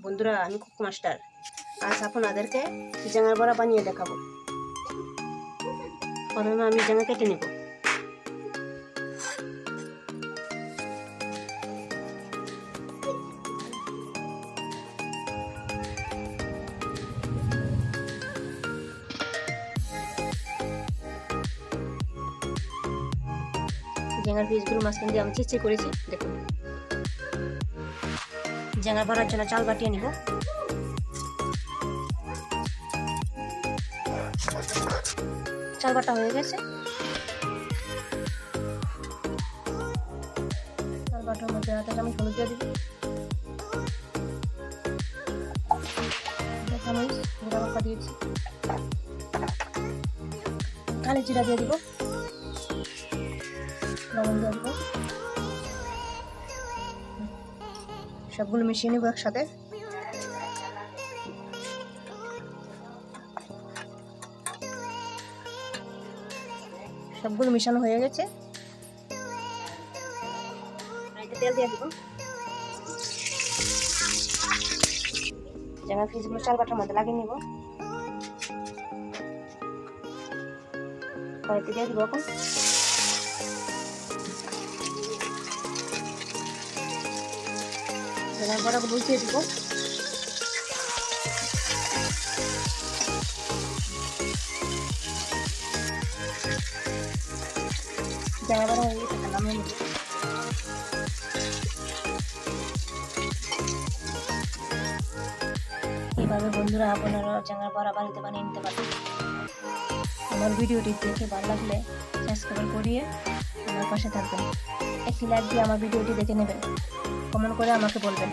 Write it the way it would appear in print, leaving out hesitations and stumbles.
বন্ধুরা, আমি cook master. আজ আপনাদেরকে জাঙার বড়া বানিয়ে দেখাবো। প্রথমে আমি জাঙা কেটে নেব। জাঙার পিসগুলো মাঝখান দিয়ে আমি চিচি করেছি, দেখুন। জাঙা ভরার জন্য চাল বাটিয়ে নিব। চাল বাটা হয়ে গেছে। চাল বাটার মধ্যে হাতে চামচ হলুদ দিয়ে দিব, চামচ জিরা লঙ্কা দিয়েছি, কালি জিরা দিয়ে দিব, লবণ দিয়ে দিব। সবগুলো মিশিয়ে নেব একসাথে। সবগুলো মিশানো হয়ে গেছে। তেল দিয়ে দিব। জাঙার পিসগুলো চাল বাটার মধ্যে লাগিয়ে নিব। কড়াইতে দিয়ে দিব। এখন জাঙার বড়াগুলো উঠিয়ে দিব। জাঙা বড়া হয়ে গেছে, নামিয়ে নেব। এইভাবে বন্ধুরা আপনারা জাঙার বড়া বাড়িতে বানিয়ে নিতে পারেন। আমার ভিডিওটি দেখে ভালো লাগলে সাবস্ক্রাইব করিয়ে আমার পাশে থাকবেন। একটি লাইক দিয়ে আমার ভিডিওটি দেখে নেবেন, কমেন্ট করে আমাকে বলবেন।